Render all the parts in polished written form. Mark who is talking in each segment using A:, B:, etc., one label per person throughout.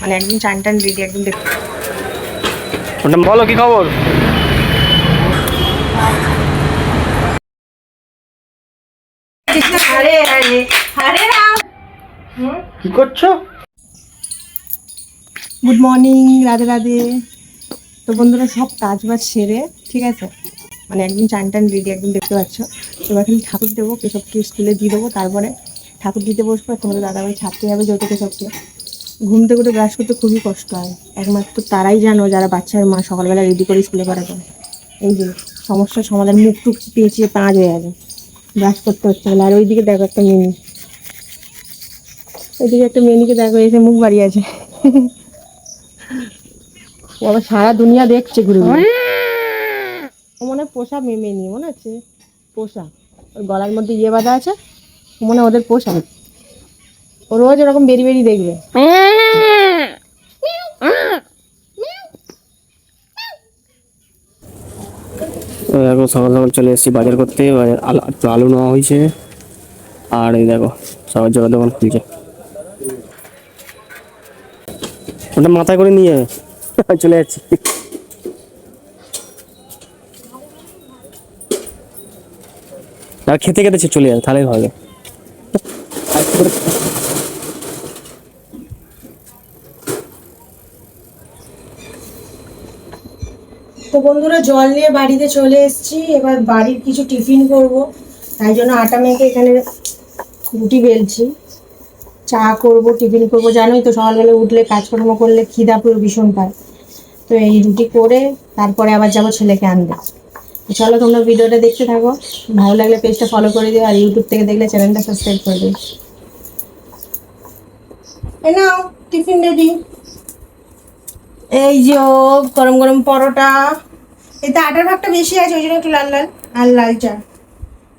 A: মানে একদম চান টান রেডি একদম দেখতে।
B: ওটা বলো কি খবর?
A: আরে আরে আরে রাম,
B: কি করছো?
A: Good morning, Radhe Radhe. তো বন্ধুরা সব কাজ বাজ সেরে ঠিক আছে, মানে একদম চান টান রেডি একদম দেখতে পাচ্ছ। এবার খালি ঠাকুর দেবো, কেশবকে স্কুলে দিয়ে দেবো, তারপরে ঠাকুর দিতে বসবো। তোমাদের দাদাভাই ছাড়তে যাবে যেহেতু কেশবকে। ঘুম থেকে উঠে ব্রাশ করতে খুবই কষ্ট হয়, একমাত্র তারাই জানো যারা বাচ্চার মা সকালবেলা রেডি করে স্কুলে পাঠাবে। এই যে সমস্যার সমাধান, মুখ টুক পেঁচিয়ে পাঁচ হয়ে যাবে, ব্রাশ করতে হচ্ছে বলে। আর ওইদিকে দেখো একটা মেনি, ওইদিকে একটা মেনিকে দেখো এসে মুখ বাড়িয়ে আছে। ও আবার সারা দুনিয়া দেখছে ঘুরে ঘুরে। ও মনে হয় পোষা মেনি মনে হচ্ছে, পোষা। ওর গলার মধ্যে ইয়ে বাঁধা আছে, মনে হয় ওদের পোষা। ও রোজ এরকম বেরিয়ে বেরিয়ে দেখবে।
B: দেখো সকাল সকাল চলে এসেছি বাজার করতে। বাজার আলু নেওয়া হয়েছে। আর এই দেখো সবার জলের দোকান খুলছে। ওটা মাথায় করে নিয়ে চলে যাচ্ছি। আর খেতে খেতে চলে যাবে তাহলেই ভালো।
A: তো বন্ধুরা জল নিয়ে বাড়িতে চলে এসেছি। এবার বাড়ির কিছু টিফিন করব, তাই জন্য আটা মেখে এখানে রুটি বেলছি। চা করব, টিফিন করব। জানোই তো সকালবেলা উঠলে কাজকর্ম করলে খিদা পুরো ভীষণ পায়। তো এই রুটি করে তারপরে আবার যাবো ছেলেকে আনতে। তো চলো তোমরা ভিডিওটা দেখতে থাকো, ভালো লাগলে পেজটা ফলো করে দিও, আর ইউটিউব থেকে দেখলে চ্যানেলটা সাবস্ক্রাইব করে দিও। এ নাও টিফিন রেডি। এই যে গরম গরম পরোটা, এতে আটার ভাগটা বেশি আছে ওই জন্য একটু লাল লাল। আর লাল চা।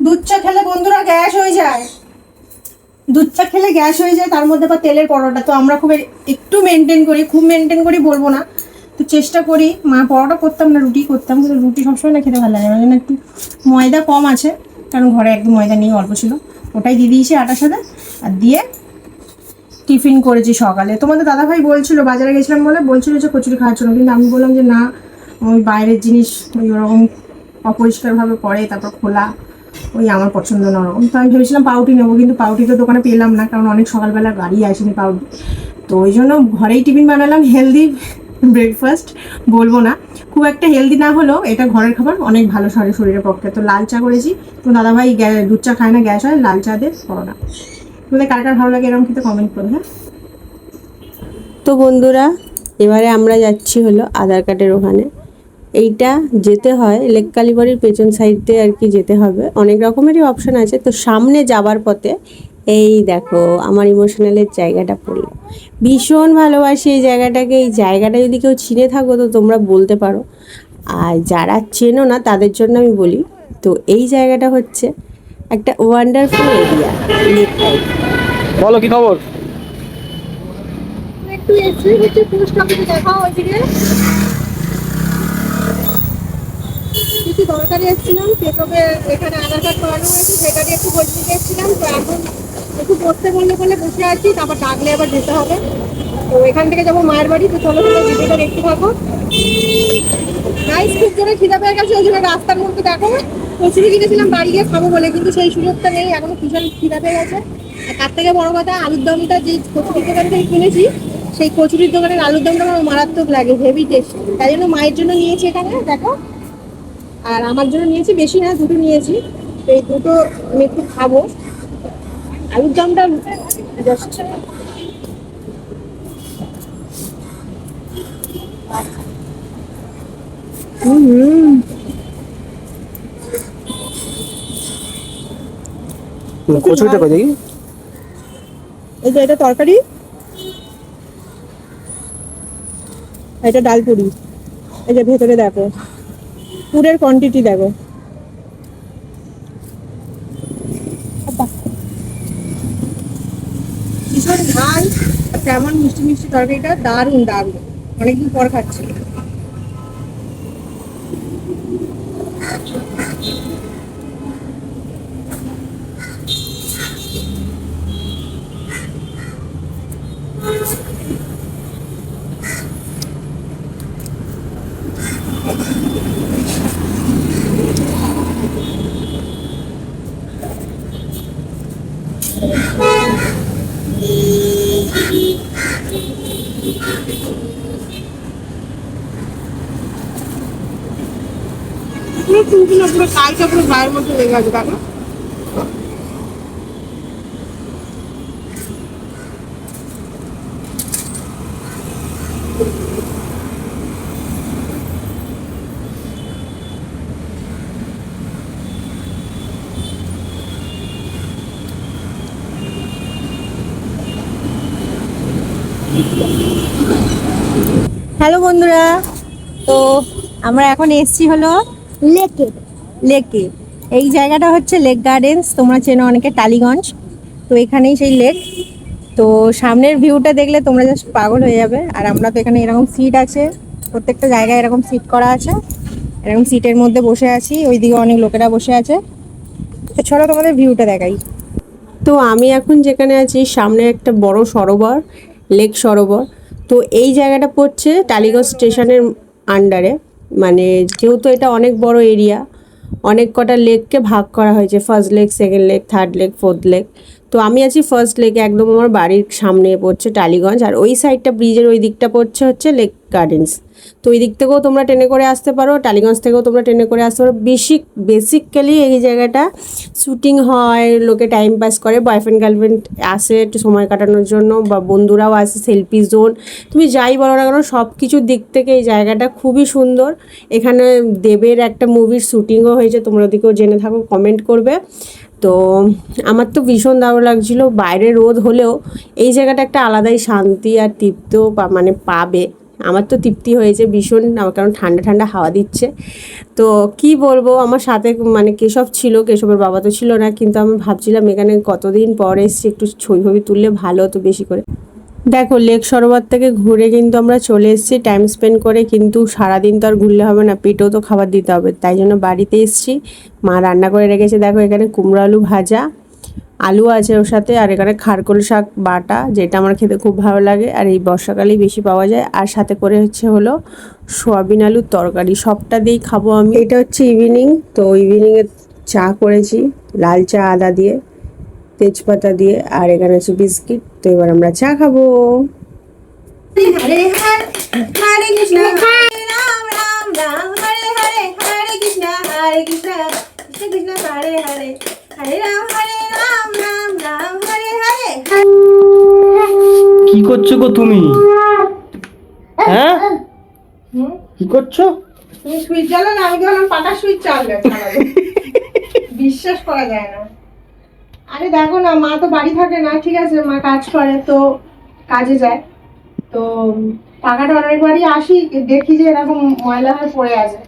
A: দুধ চা খেলে বন্ধুরা গ্যাস হয়ে যায়, দুধ চা খেলে গ্যাস হয়ে যায়, তার মধ্যে আবার তেলের পরোটা। তো আমরা খুব একটু মেনটেন করি, খুব মেনটেন করি বলবো না, তো চেষ্টা করি। মা পরোটা করতাম না, রুটি করতাম, কিন্তু রুটি সবসময় না খেতে ভালো লাগে, ওই জন্য একটু ময়দা কম আছে, কারণ ঘরে একদম ময়দা নেই, অল্প ছিল, ওটাই দিয়ে দিয়েছি আটার সাথে। আর দিয়ে টিফিন করেছি সকালে। তোমাদের দাদাভাই বলছিল, বাজারে গেছিলাম বলে বলছিল যে কচুরি খাওয়ার জন্য, কিন্তু আমি বললাম যে না, ওই বাইরের জিনিস ওই ওরকম অপরিষ্কারভাবে করে তারপর খোলা, ওই আমার পছন্দ না ওরকম। তো আমি ভেবেছিলাম পাউটি নেবো, কিন্তু পাউটি তো দোকানে পেলাম না, কারণ অনেক সকালবেলা গাড়ি আসেনি পাউটি। তো ওই জন্য ঘরেই টিফিন বানালাম, হেলদি ব্রেকফাস্ট বলবো না, খুব একটা হেলদি না হলেও এটা ঘরের খাবার, অনেক ভালো শরীরের পক্ষে। তো লাল চা করেছি, তো দাদাভাই দুধ চা খায় না, গ্যাস হয়, লাল চা দিয়ে পরোটা। তোমাদের কার কার ভালো লাগে এরকম খেতে কমেন্ট করো, হ্যাঁ। তো বন্ধুরা এবারে আমরা যাচ্ছি হলো আধার কার্ডের ওখানে। এইটা যেতে হয় লেক কালীবাড়ির পেছন সাইডে আর কি যেতে হবে, অনেক রকমেরই অপশান আছে। তো সামনে যাবার পথে এই দেখো আমার ইমোশনালের জায়গাটা পড়লো, ভীষণ ভালোবাসি এই জায়গাটাকে। এই জায়গাটা যদি কেউ চিনে থাকো তো তোমরা বলতে পারো, আর যারা চেনো না তাদের জন্য আমি বলি। তো এই জায়গাটা হচ্ছে একটা ওয়ান্ডারফুল এরিয়া, লেক টাইপ।
B: বলো কি খবর?
A: একটু এসে হচ্ছে পোস্ট অফিসে দেখাও ওইদিকে, কিছু দরকারি এসেছিলাম, সেসবে এখানে আধার কার্ড করানো হয়েছে, সেটা দিয়ে একটু বসে দিতে এসেছিলাম। তো এখন একটু বসতে বললে বলে বসে আছি, তারপর ডাকলে আবার যেতে হবে। তো এখান থেকে যাবো মায়ের বাড়ি। তো চলো চলো ভিডিওটা দেখতে থাকো। গাইস খুব জোরে খিদা পেয়ে গেছে, ওই জন্য রাস্তার মধ্যে দেখো কচুরি কিনেছিলাম বাড়ি গিয়ে খাবো বলে, কিন্তু সেই সুযোগটা নেই, এখনো ভীষণ খিদা পেয়ে গেছে। আর তার থেকে বড় কথা, আলুর দমটা যে কচুরির দোকান থেকে কিনেছি, সেই কচুরির দোকানের আলুর দমটা আমার মারাত্মক লাগে, হেভি টেস্ট। তাই জন্য মায়ের জন্য নিয়েছি এখানে দেখো, আর আমার জন্য নিয়েছি, বেশি না দুটো নিয়েছি। তো এই দুটো আমি একটু খাবো। আলুর দমটা জাস্ট
B: কচুরিটা কই দেখি?
A: এই যে এটা তরকারি, এটা ডাল পুরি। এই যে ভেতরে দেখো পুরের কোয়ান্টিটি দেখো, ভীষণ ঝাল, কেমন মিষ্টি মিষ্টি তরকারিটা, দারুণ দারুণ, অনেকদিন পর খাচ্ছি। পুরো চুলগুলো পুরো কালটা পুরো গায়ের মধ্যে লেগে আছে দেখো। হ্যালো বন্ধুরা, তো আমরা এখন এসছি হলো লেকে। লেকে এই জায়গাটা হচ্ছে লেক গার্ডেন্স, তোমরা চেনো অনেকে, টালিগঞ্জ। তো এখানেই সেই লেক। তো সামনের ভিউটা দেখলে তোমরা জাস্ট পাগল হয়ে যাবে। আর আমরা তো এখানে এরকম সিট আছে, প্রত্যেকটা জায়গায় এরকম সিট করা আছে, এরকম সিটের মধ্যে বসে আছি। ওইদিকে অনেক লোকেরা বসে আছে। তো চলো তোমাদের ভিউটা দেখাই। তো আমি এখন যেখানে আছি সামনে একটা বড় সরোবর, লেক সরোবর। তো এই জায়গাটা পড়ছে টালিগঞ্জ স্টেশনের আন্ডারে। মানে যেহেতু এটা অনেক বড় এরিয়া, অনেক কটা লেককে ভাগ করা হয়েছে, first lake, second lake, third lake, fourth lake. তো আমি আছি ফার্স্ট লেকে, একদম আমার বাড়ির সামনে পড়ছে টালিগঞ্জ। আর ওই সাইডটা, ব্রিজের ওই দিকটা পড়ছে হচ্ছে লেক গার্ডেন্স। তো ওই দিক থেকেও তোমরা ট্রেনে করে আসতে পারো, টালিগঞ্জ থেকেও তোমরা ট্রেনে করে আসতে পারো। বেসিক্যালি এই জায়গাটা শুটিং হয়, লোকে টাইম পাস করে, বয়ফ্রেন্ড গার্লফ্রেন্ড আসে একটু সময় কাটানোর জন্য, বা বন্ধুরাও আসে, সেলফি জোন, তুমি যাই বলো না কেন সব কিছুর দিক থেকে এই জায়গাটা খুবই সুন্দর। এখানে দেবের একটা মুভির শুটিংও হয়েছে, তোমরা ওদিকেও জেনে থাকো, কমেন্ট করবে। তো আমার তো ভীষণ দারুণ লাগছিল। বাইরে রোদ হলেও এই জায়গাটা একটা আলাদাই শান্তি আর তৃপ্ত মানে পাবে। আমার তো তৃপ্তি হয়েছে ভীষণ, কারণ ঠান্ডা ঠান্ডা হাওয়া দিচ্ছে। তো কি বলবো, আমার সাথে মানে কেশব ছিল, কেশবের বাবা তো ছিল না, কিন্তু আমি ভাবছিলাম এখানে কতদিন পরে এসেছি, একটু ছবি তুললে ভালো হতো বেশি করে। দেখো লেক সরোবর থেকে ঘুরে কিন্তু আমরা চলে এসেছি টাইম স্পেন্ড করে, কিন্তু সারাদিন তো আর ঘুরলে হবে না, পেটেও তো খাবার দিতে হবে, তাই জন্য বাড়িতে এসেছি। মা রান্না করে রেখেছে, দেখো এখানে কুমড়ো আলু ভাজা, আলু আছে ওর সাথে, আর এখানে খারকোল শাক বাটা, যেটা আমার খেতে খুব ভালো লাগে, আর এই বর্ষাকালেই বেশি পাওয়া যায়। আর সাথে করে হলো সোয়াবিন আলুর তরকারি, সবটা দিয়েই খাবো আমি। এটা হচ্ছে ইভিনিং, তো ইভিনিংয়ে চা করেছি, লাল চা আদা দিয়ে, তেজপাতা দিয়ে, আর এখানে আছে বিস্কিট। তো এবার আমরা চা খাবো। হরে হরে কৃষ্ণ, হরে রাম, রাম রাম হরে হরে, হরে কৃষ্ণ কৃষ্ণ কৃষ্ণ হরে হরে, হরে রাম, রাম রাম হরে হরে।
B: কি করছো গো তুমি? হ্যাঁ, কি করছো?
A: তুমি সুইচ জ্বালো না, আমি বললাম পাটা সুইচ চালবে। বিশ্বাস করা যায় না। আরে দেখো না, মা তো বাড়ি থাকে না, ঠিক আছে, মা কাজ করে, তো কাজে যায়। তো পাখাটা অনেকবারই আসি, দেখি যে এরকম ময়লা হয়ে পড়ে আছে।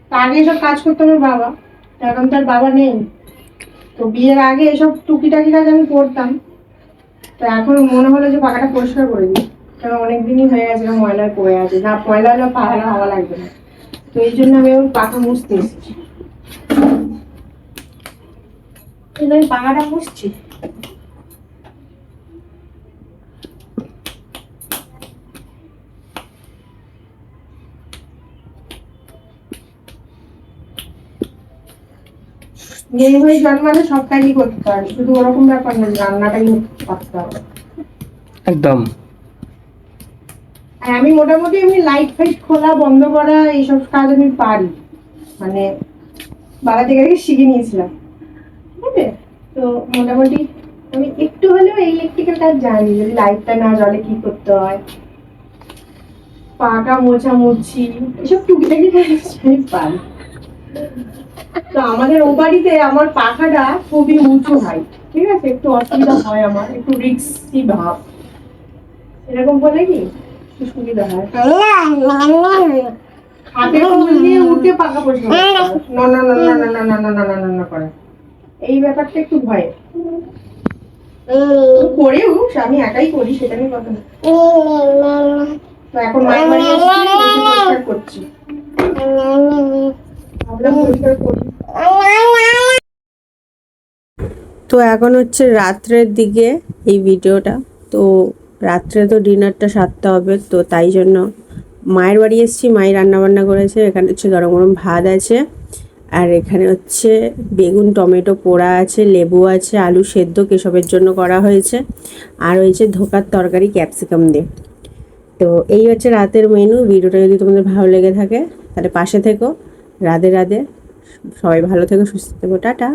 A: তা আগে এসব কাজ করতো আমার বাবা, এখন তার বাবা নেই। তো বিয়ের আগে এসব টুকিটাকি কাজ আমি করতাম। তো এখন মনে হলো যে পাখাটা পরিষ্কার করে দিই, কারণ অনেকদিনই হয়ে গেছে ময়লায় পড়ে আছে, না ময়লা হলে পাখাটা হাওয়া লাগবে না। তো এই জন্য আমি ওর পাখা মুছতে এসেছি, আমি পাখাটা মুছছি। মেয়ে হয়ে জন্মালে সব কাজই করতে হয়, শুধু ওরকম ব্যাপার না, রান্নাটাই করতে হবে
B: একদম।
A: আর আমি মোটামুটি এমনি লাইট ফাইট খোলা বন্ধ করা এইসব কাজ আমি পারি, মানে বাবা থেকে শিখে নিয়েছিলাম, ঠিক আছে। তো মোটামুটি আমি একটু হলেও ইলেকট্রিক্যাল কাজ জানি, যদি লাইটটা না জ্বলে কি করতে হয়, পাকা মোছা মুছি, এসব টুকিটাকি কাজ আমি পারি। তো আমাদের ও বাড়িতে আমার পাখাটা খুবই উঁচু হয়, ঠিক আছে, একটু অসুবিধা হয়, আমার একটু রিস্কি ভাব, এরকম বলে কি সুবিধা হয়। হাতে ফুল দিয়ে উঠে পাকা পরিষ্কার না করে, এই ব্যাপারটা একটু ভয় করেও, আমি একাই করি, সেটা নিয়ে কথা না। তো এখন মায়ের বাড়ি পরিষ্কার করছি, পরিষ্কার করি। তো এখন হচ্ছে রাত্রের দিকে এই ভিডিওটা। তো রাত্রে তো ডিনারটা সারতে হবে, তো তাই জন্য মায়ের বাড়ি এসেছি, মাই রান্নাবান্না করেছে। এখানে হচ্ছে গরম গরম ভাত আছে, আর এখানে হচ্ছে বেগুন টমেটো পোড়া আছে, লেবু আছে, আলু সেদ্ধ কেশবের জন্য করা হয়েছে, আর হয়েছে ধোকার তরকারি ক্যাপসিকাম দিয়ে। তো এই হচ্ছে রাতের মেনু। ভিডিওটা যদি তোমাদের ভালো লেগে থাকে তাহলে পাশে থেকো। রাধে রাধে, সবাই ভালো থেকো, সুস্থ থেকো, টাটা।